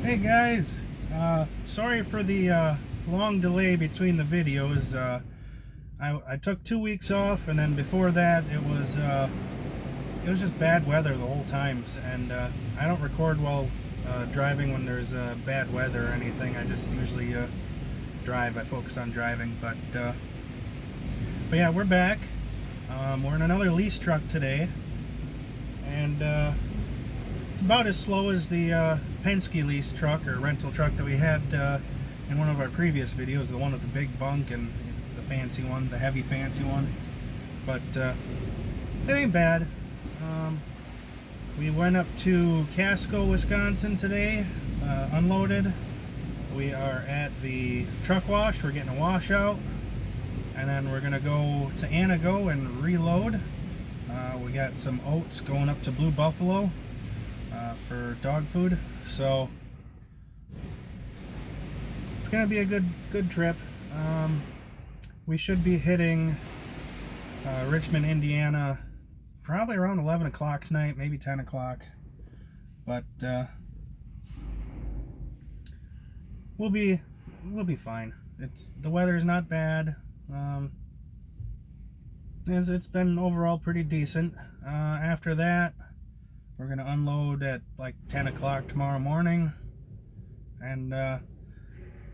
Hey guys, sorry for the long delay between the videos. I took 2 weeks off, and then before that it was just bad weather the whole time, and I don't record while driving when there's bad weather or anything. I just usually drive. I focus on driving, but yeah, we're back. We're in another lease truck today, and it's about as slow as the Penske lease truck or rental truck that we had in one of our previous videos, the one with the big bunk and the fancy one, the heavy fancy one. But it ain't bad. We went up to Casco, Wisconsin today, unloaded. We are at the truck wash. We're getting a washout, and then we're gonna go to Anago and reload. We got some oats going up to Blue Buffalo for dog food, so it's gonna be a good trip. We should be hitting Richmond, Indiana, probably around 11 o'clock tonight, maybe 10 o'clock. But we'll be fine. The weather's not bad. It's been overall pretty decent. After that, we're gonna unload at like 10 o'clock tomorrow morning, and then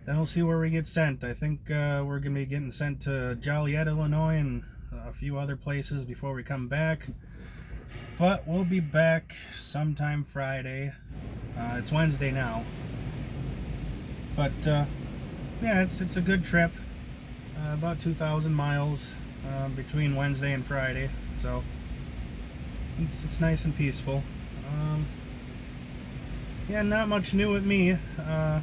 we'll see where we get sent. I think we're gonna be getting sent to Joliet, Illinois, and a few other places before we come back. But we'll be back sometime Friday. It's Wednesday now, but yeah, it's a good trip. About 2,000 miles between Wednesday and Friday, so it's nice and peaceful. Yeah, not much new with me. Like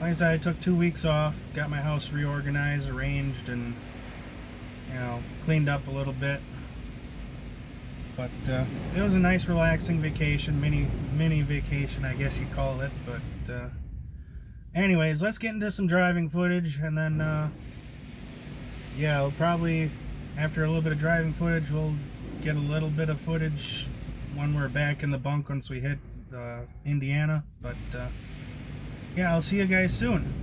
I said, I took 2 weeks off, got my house reorganized, arranged, and cleaned up a little bit. But it was a nice, relaxing vacation, mini vacation, I guess you'd call it. But anyways, let's get into some driving footage, and then yeah, we'll probably, after a little bit of driving footage, we'll get a little bit of footage when we're back in the bunk once we hit Indiana. But yeah, I'll see you guys soon.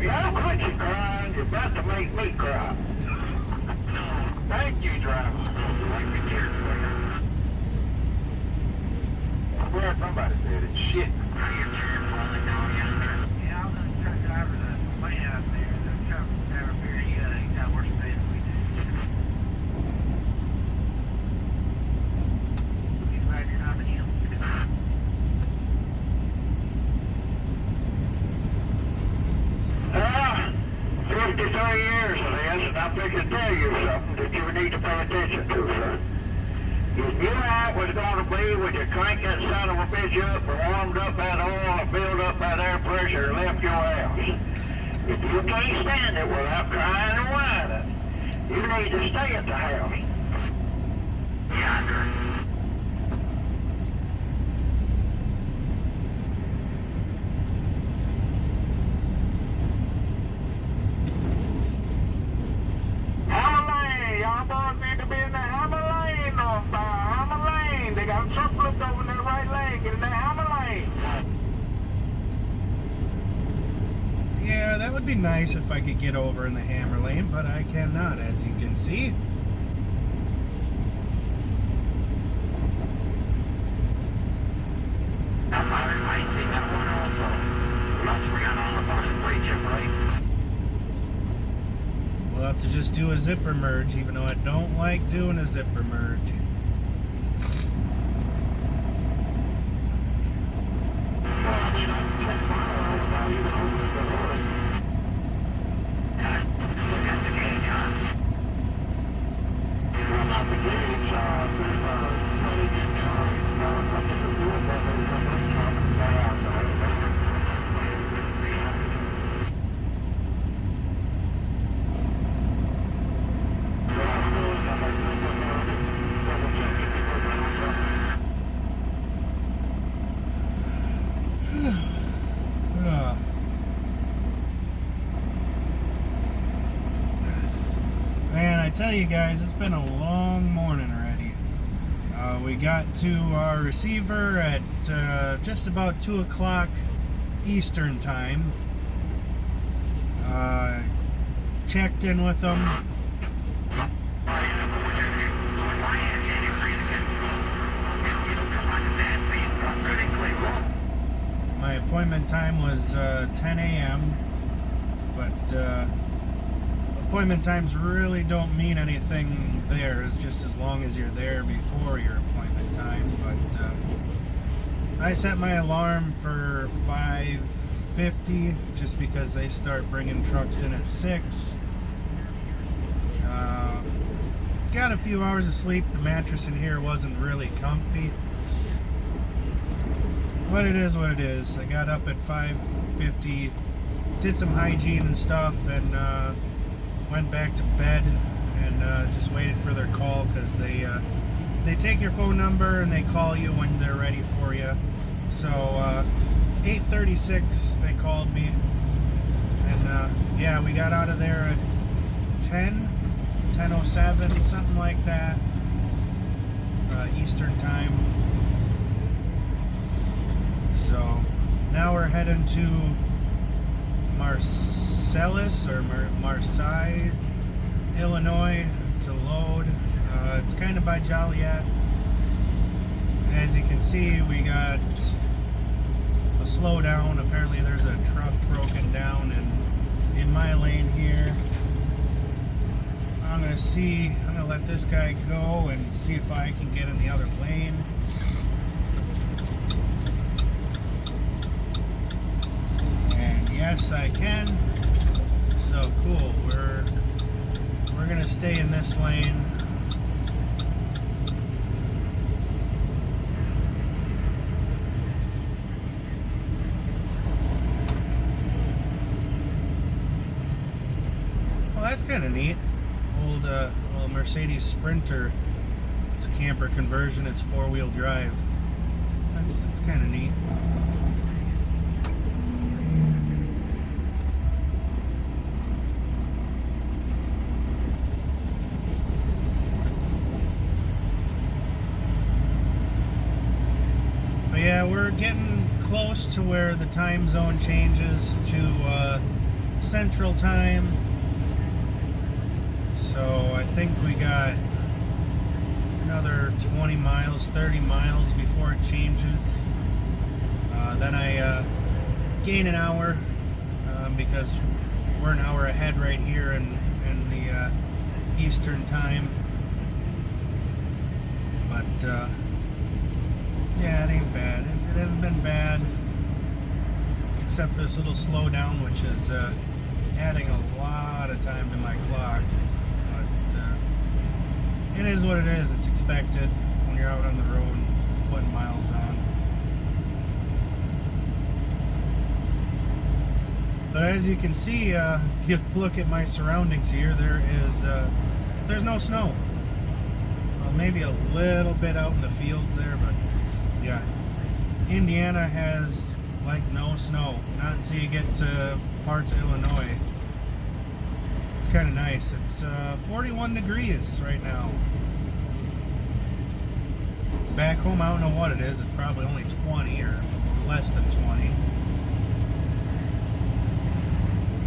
Y'all quit your crying. You're about to make me cry. Thank you, driver. I swear somebody said it. Shit. Yeah, I was gonna truck driver the man out there. The truck driver here, he got worse than we do. He's glad you're not him. 53 years of this, and I'm fixing to tell you something that you need to pay attention to, sir. You knew how it was going to be when you cranked that son of a bitch up and warmed up that oil and filled up that air pressure and left your house. If you can't stand it without crying and whining, you need to stay at the house. Yonder. Y'all boys need to be in the Hammer Lane north by Hammer Lane. They got truck flipped over in that right lane. Get in that Hammer Lane. Yeah, that would be nice if I could get over in the Hammer Lane, but I cannot, as you can see. We'll have to just do a zipper merge, even though I don't like doing a zipper merge. Tell you guys, it's been a long morning already. We got to our receiver at just about 2 o'clock Eastern time. Checked in with them. My appointment time was 10 a.m. But appointment times really don't mean anything there. It's just as long as you're there before your appointment time. But I set my alarm for 5:50 just because they start bringing trucks in at 6. Got a few hours of sleep. The mattress in here wasn't really comfy, but it is what it is. I got up at 5:50, did some hygiene and stuff, and went back to bed and just waited for their call, because they take your phone number and they call you when they're ready for you. So 8:36 they called me, and yeah, we got out of there at 10:07, something like that, Eastern time. So now we're heading to Marcellus or Marseille, Illinois to load. It's kind of by Joliet. As you can see, we got a slowdown. Apparently there's a truck broken down in my lane here. I'm gonna let this guy go and see if I can get in the other lane. And yes, I can. So cool. We're gonna stay in this lane. Well, that's kind of neat. Old Mercedes Sprinter. It's a camper conversion. It's 4-wheel drive. That's kind of neat. But yeah, we're getting close to where the time zone changes to Central Time. So I think we got another 20 miles, 30 miles before it changes. Then I gain an hour because we're an hour ahead right here in the Eastern Time. But yeah, it ain't bad. It hasn't been bad, except for this little slowdown, which is adding a lot of time to my clock. But it is what it is. It's expected when you're out on the road putting miles on. But as you can see, if you look at my surroundings here, there's no snow. Well, maybe a little bit out in the fields there, but yeah, Indiana has like no snow. Not until you get to parts of Illinois. It's kind of nice. It's 41 degrees right now. Back home, I don't know what it is. It's probably only 20 or less than 20.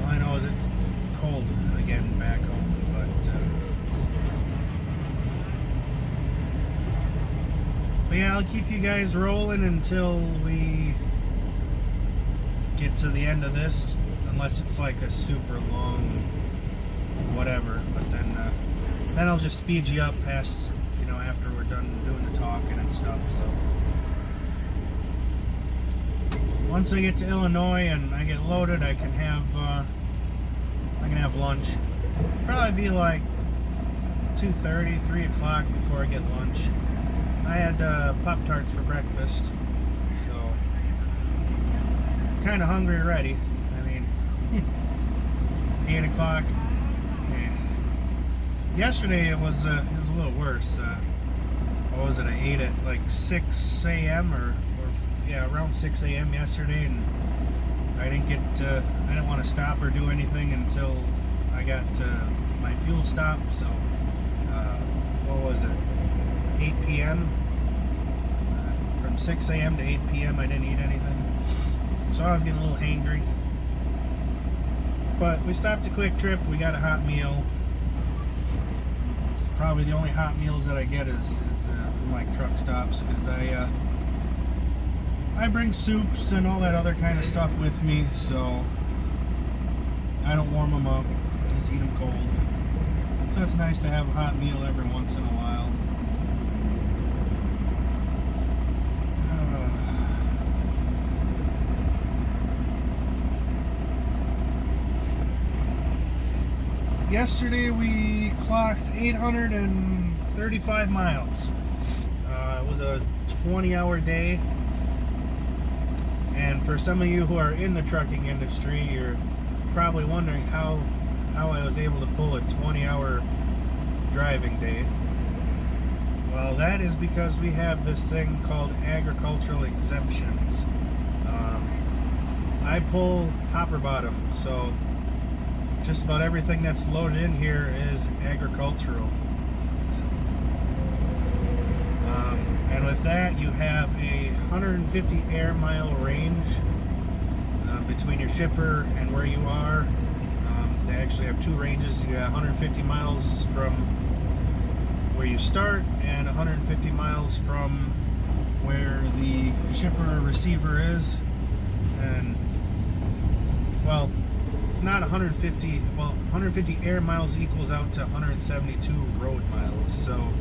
All I know is it's cold again back home, but yeah, I'll keep you guys rolling until we get to the end of this, unless it's like a super long whatever. But then I'll just speed you up past, after we're done doing the talking and stuff. So once I get to Illinois and I get loaded, I can have lunch. Probably be like 2:30, 3 o'clock before I get lunch. I had Pop-Tarts for breakfast, so kind of hungry already. I mean, 8 o'clock. Yeah. Yesterday it was a little worse. What was it? I ate at like 6 a.m. or around 6 a.m. yesterday, and I didn't want to stop or do anything until I got to my fuel stop. So what was it? 8 p.m. From 6 a.m. to 8 p.m. I didn't eat anything, so I was getting a little hangry. But we stopped at Quick Trip. We got a hot meal. It's probably the only hot meals that I get is from like truck stops, because I bring soups and all that other kind of stuff with me, so I don't warm them up, just eat them cold. So it's nice to have a hot meal every once in a while. Yesterday we clocked 835 miles. It was a 20-hour day. And for some of you who are in the trucking industry, you're probably wondering how I was able to pull a 20-hour driving day. Well, that is because we have this thing called agricultural exemptions. I pull hopper bottom, so just about everything that's loaded in here is agricultural. And with that, you have a 150 air mile range between your shipper and where you are. They actually have two ranges. You got 150 miles from where you start and 150 miles from where the shipper receiver is. And well, it's not 150. Well, 150 air miles equals out to 172 road miles. So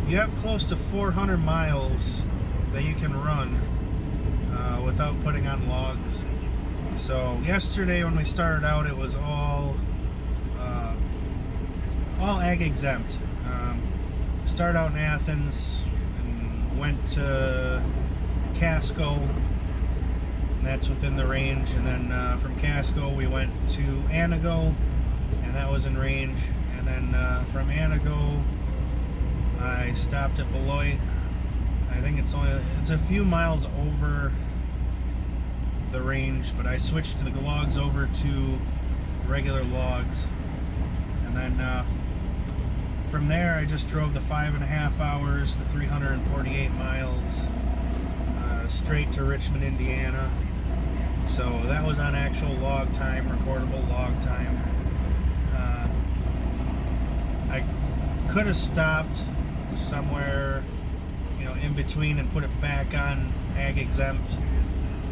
you have close to 400 miles that you can run without putting on logs. So yesterday when we started out, it was all ag exempt. Started out in Athens and went to Casco, and that's within the range. And then from Casco we went to Anago, and that was in range. And then from Anago I stopped at Beloit. I think it's a few miles over the range, but I switched to the logs over to regular logs. And then from there I just drove the 5.5 hours, the 348 miles straight to Richmond, Indiana. So that was on actual log time, recordable log time. I could have stopped somewhere, in between and put it back on ag exempt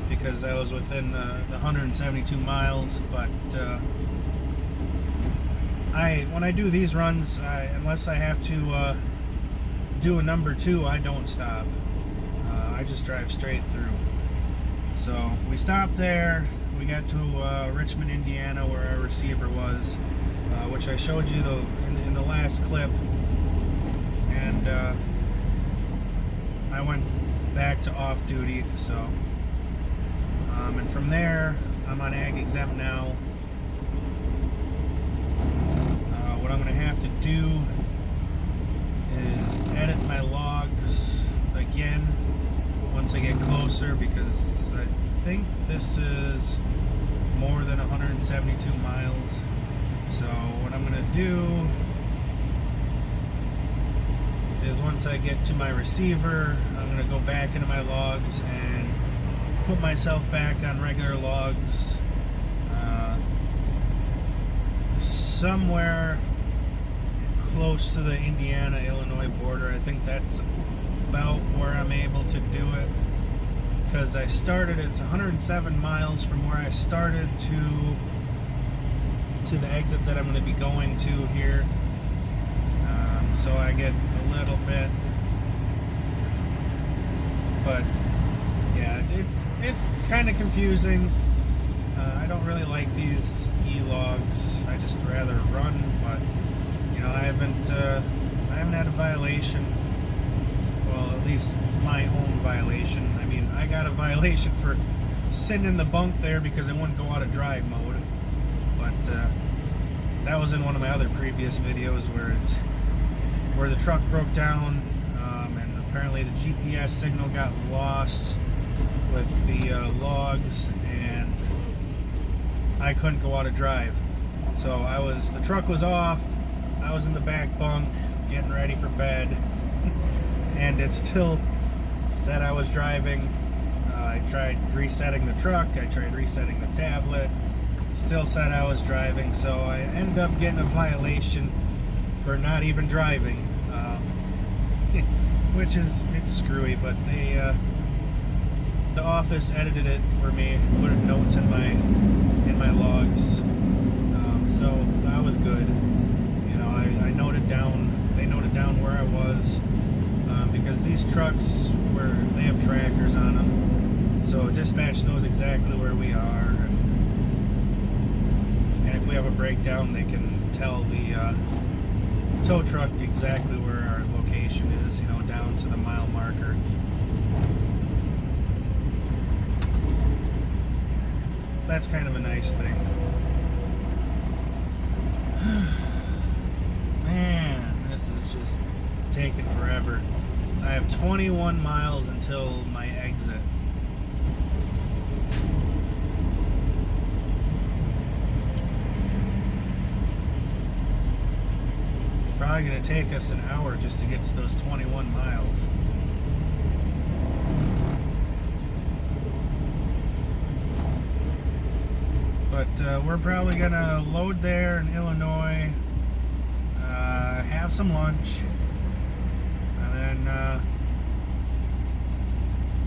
because I was within the 172 miles. But when I do these runs, unless I have to do a number 2, I don't stop. I just drive straight through. So we stopped there. We got to Richmond, Indiana, where our receiver was, which I showed you in the last clip. And I went back to off-duty. So, and from there, I'm on ag exempt now. What I'm going to have to do is edit my logs again once I get closer, because I think this is more than 172 miles. So what I'm going to do is, once I get to my receiver, I'm going to go back into my logs and put myself back on regular logs somewhere close to the Indiana-Illinois border. I think that's about where I'm able to do it, because I started, it's 107 miles from where I started to the exit that I'm going to be going to here. So I get a little bit, but yeah, it's kind of confusing. I don't really like these e-logs. I just rather run, but I haven't had a violation. Well, at least my own violation. I mean, I got a violation for sitting in the bunk there because I wouldn't go out of drive mode. But that was in one of my other previous videos where the truck broke down, and apparently the GPS signal got lost with the logs, and I couldn't go out of drive. So the truck was off. I was in the back bunk getting ready for bed, and it still said I was driving. I tried resetting the truck, I tried resetting the tablet, still said I was driving. So I ended up getting a violation for not even driving, which it's screwy, but the office edited it for me, put notes in my logs, so that was good. I noted down, they noted down where I was, because these trucks, they have trackers on them, so dispatch knows exactly where we are, and if we have a breakdown, they can tell the tow truck exactly where our location is, down to the mile marker. That's kind of a nice thing. Man, this is just taking forever. I have 21 miles until my exit. It's probably going to take us an hour just to get to those 21 miles. But we're probably going to load there in Illinois, have some lunch, and then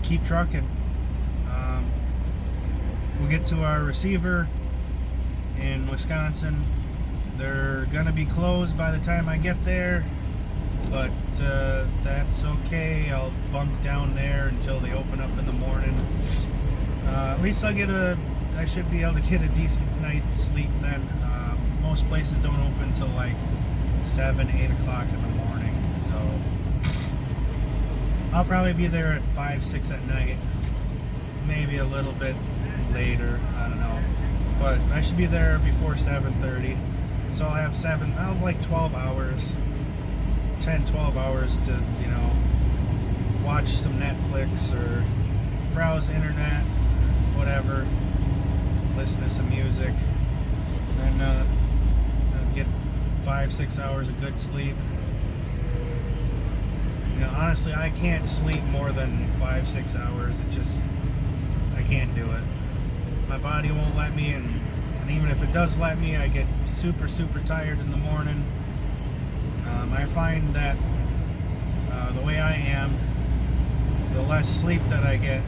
keep trucking. We'll get to our receiver in Wisconsin. They're going to be closed by the time I get there, but that's okay. I'll bunk down there until they open up in the morning. At least I should be able to get a decent night's sleep then. Most places don't open until like 7, 8 o'clock in the morning, so I'll probably be there at 5, 6 at night, maybe a little bit later, I don't know, but I should be there before 7:30, so I'll have like 12 hours, 10, 12 hours to, watch some Netflix or browse the internet, whatever, listen to some music, and get 5, 6 hours of good sleep. Honestly, I can't sleep more than 5, 6 hours. I can't do it. my body won't let me, and even if it does let me, I get super tired in the morning. I find that the way I am, the less sleep that I get,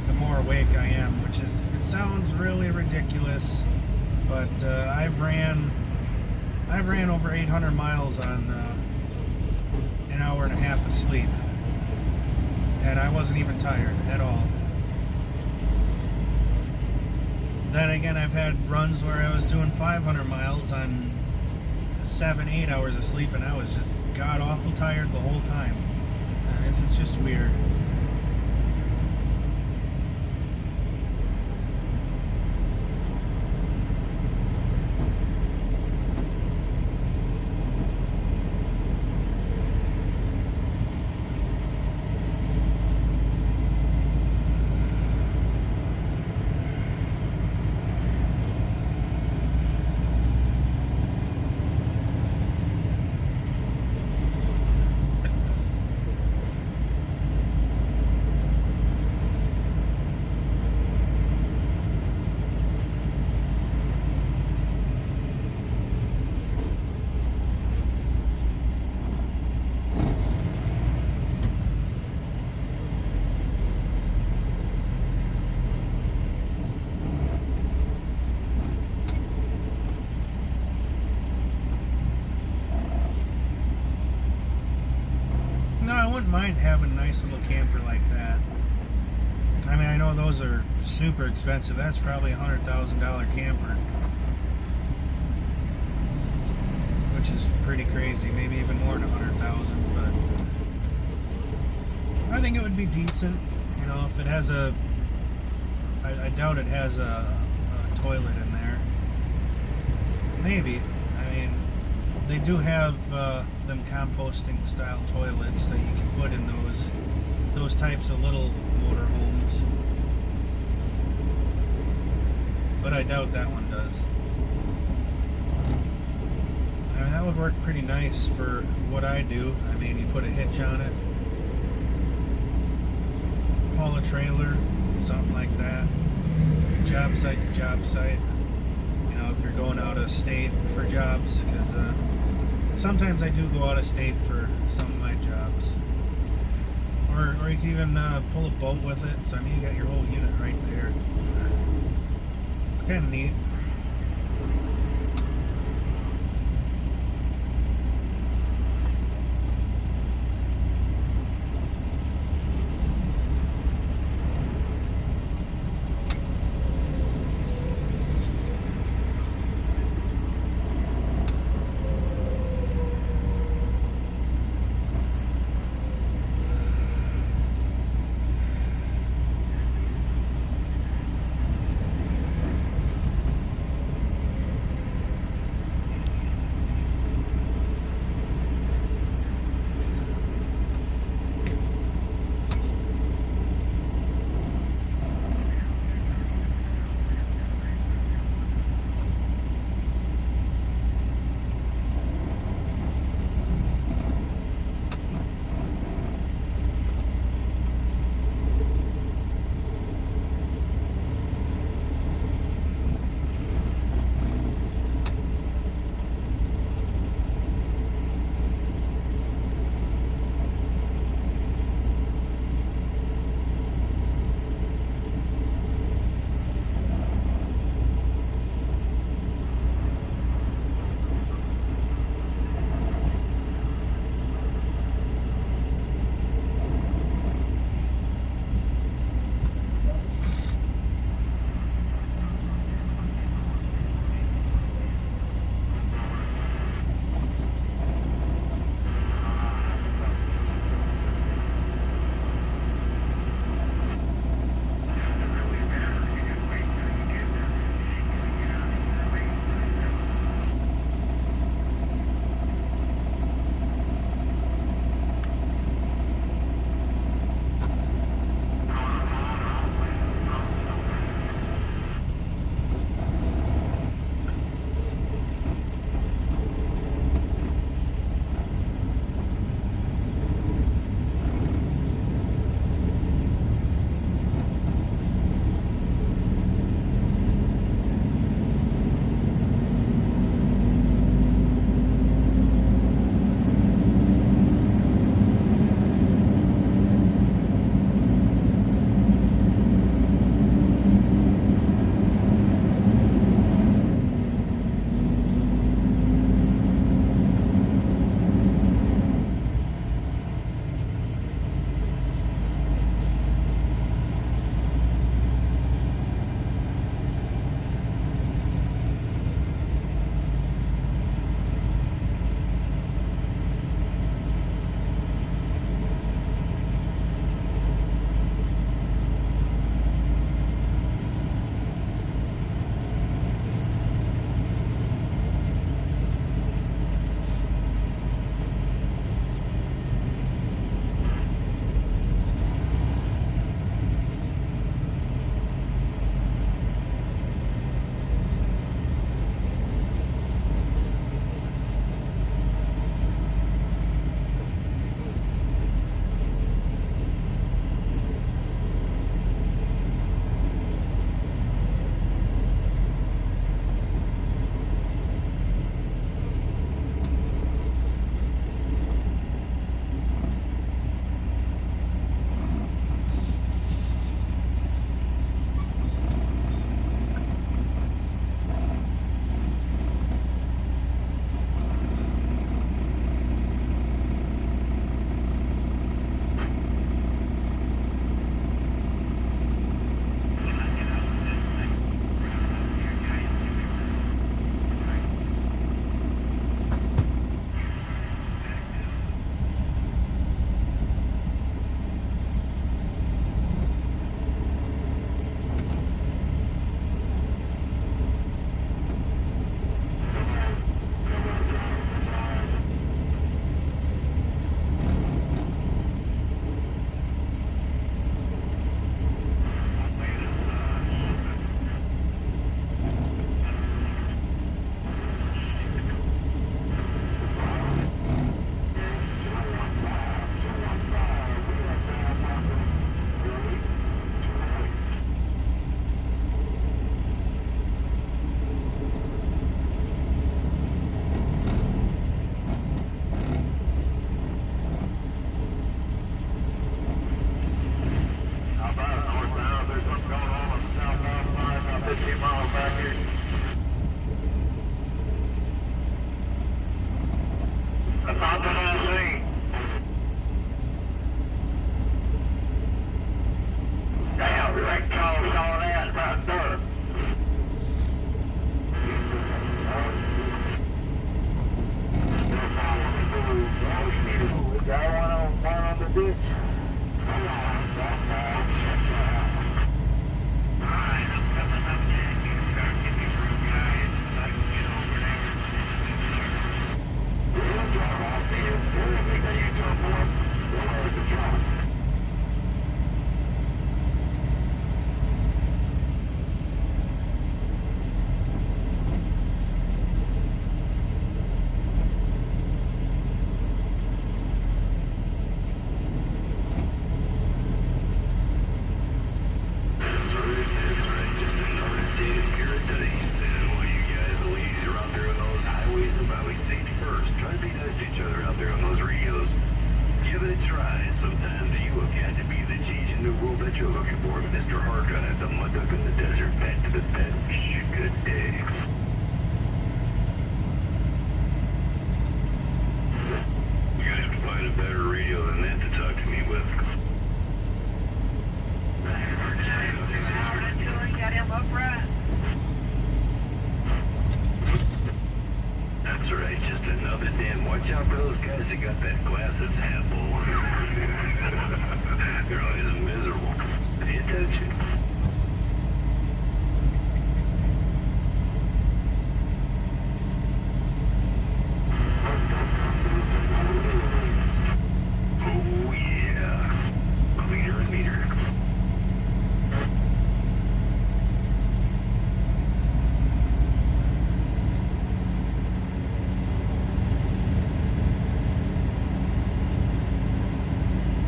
the more awake I am, which is, it sounds really ridiculous, but I've ran over 800 miles on an hour and a half of sleep, and I wasn't even tired at all. Then again, I've had runs where I was doing 500 miles on 7-8 hours of sleep, and I was just god awful tired the whole time. And it's just weird. No, I wouldn't mind having a nice little camper like that. I mean, I know those are super expensive. That's probably a $100,000 camper, which is pretty crazy. Maybe even more than 100,000. But I think it would be decent. You know, if it has a, I doubt it has a toilet in there. Maybe. I mean, they do have them composting style toilets that you can put in those types of little motorhomes, but I doubt that one does. I mean, that would work pretty nice for what I do. I mean, you put a hitch on it, haul a trailer, something like that, job site to job site. You know, if you're going out of state for jobs, because sometimes I do go out of state for some of my jobs. Or you can even pull a boat with it. So I mean, you got your whole unit right there. It's kind of neat. watch out for those guys that got that glass that's half full. They're always miserable. Pay attention. Oh yeah. Cleaner and meaner.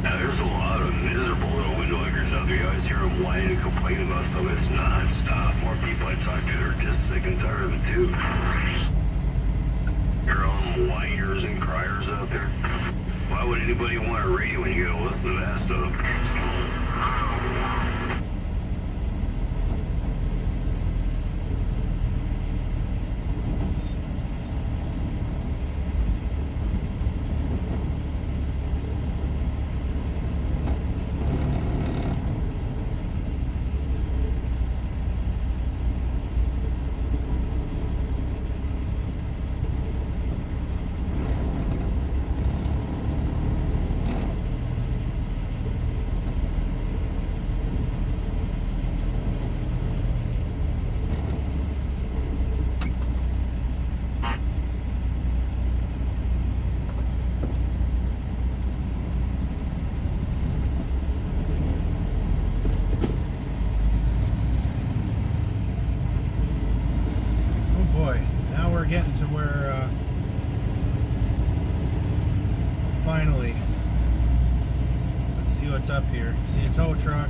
Now there's a lot of miserable little window lickers out there. You always hear them whining and complaining about stuff. It's non-stop. More people I talk to are just sick and tired of it too. There are all them whiners and criers out there. Why would anybody want a radio when you gotta listen to that stuff? Getting to where finally, let's see what's up here. See a tow truck.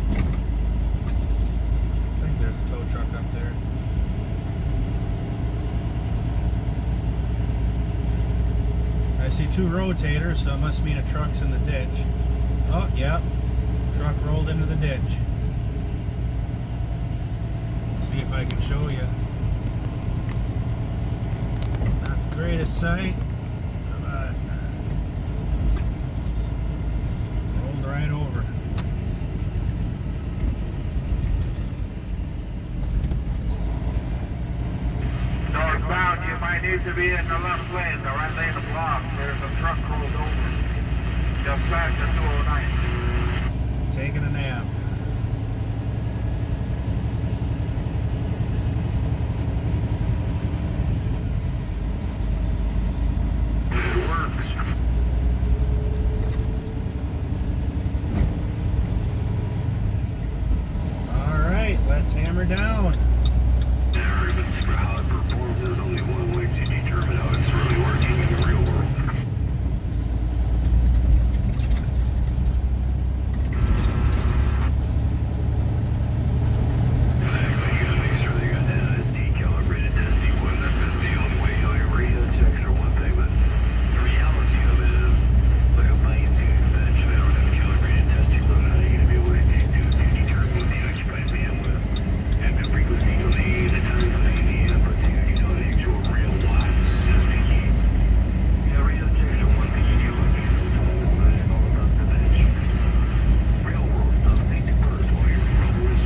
I think there's a tow truck up there. I see two rotators, so it must mean a truck's in the ditch. Oh, yeah. Truck rolled into the ditch. Let's see if I can show you. Not the greatest sight, but rolled right over. Northbound, you might need to be in the left lane, the right lane of block. There's a truck rolled over. Just past the 209. Taking a nap. It works. Alright, let's hammer down. For how it performs, there's only one way to determine how it's really working in the real world. Exactly, you gotta make sure they got that SD-calibrated SD1. That's the only way. You know, your radio checks are one thing, but the reality of it is, like a plane too, that should have a calibrated test equipment. How are you gonna be able to determine the occupied bandwidth and the frequency domain, the time domain, the amplitude, you know, the actual real watts, just the key. Yeah, radio checks are one thing you do with these tools, but it's all about the bench. Real world stuff, think first while you're rolling.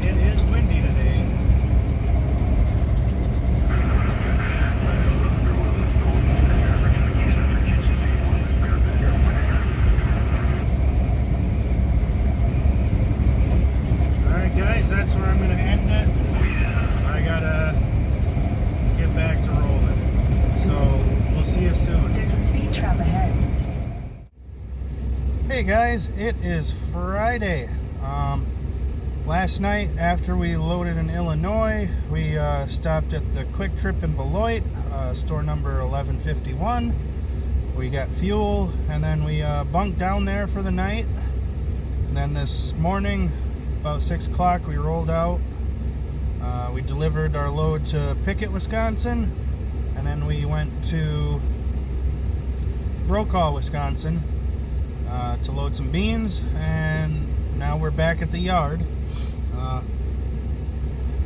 It is windy today. Alright guys, that's where I'm going to end it. I gotta get back to rolling. So, we'll see you soon. There's a speed trap ahead. Hey guys, it is Friday. Last night, after we loaded in Illinois, we stopped at the Quick Trip in Beloit, store number 1151. We got fuel, and then we bunked down there for the night. And then this morning, about 6 o'clock, we rolled out. We delivered our load to Pickett, Wisconsin, and then we went to Brokaw, Wisconsin, to load some beans, and now we're back at the yard.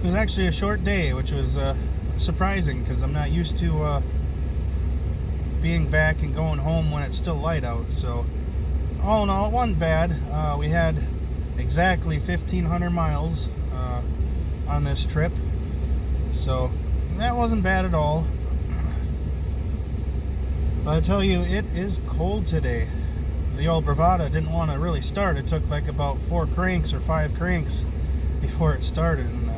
was actually a short day, which was surprising because I'm not used to being back and going home when it's still light out. So all in all, it wasn't bad. We had exactly 1,500 miles on this trip, so that wasn't bad at all. But I tell you, it is cold today. The old Bravada didn't want to really start. It took like about 4 cranks or 5 cranks before it started, and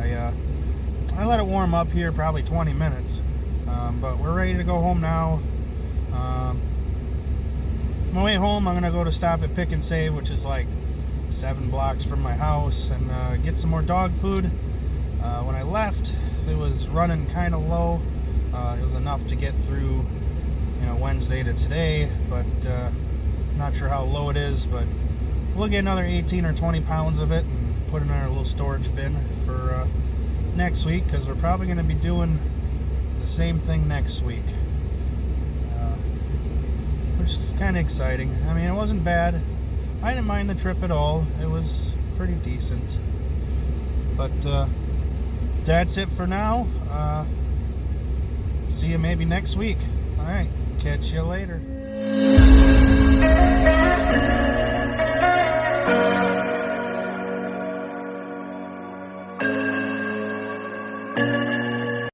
I let it warm up here probably 20 minutes. But we're ready to go home now. On my way home, I'm gonna go to stop at Pick and Save, which is like 7 blocks from my house, and get some more dog food. When I left, it was running kind of low. It was enough to get through, Wednesday to today, but not sure how low it is. But we'll get another 18 or 20 pounds of it and put it in our little storage bin for next week, because we're probably going to be doing the same thing next week, which is kind of exciting. I mean, it wasn't bad. I didn't mind the trip at all. It was pretty decent. But that's it for now. See you maybe next week. All right, catch you later.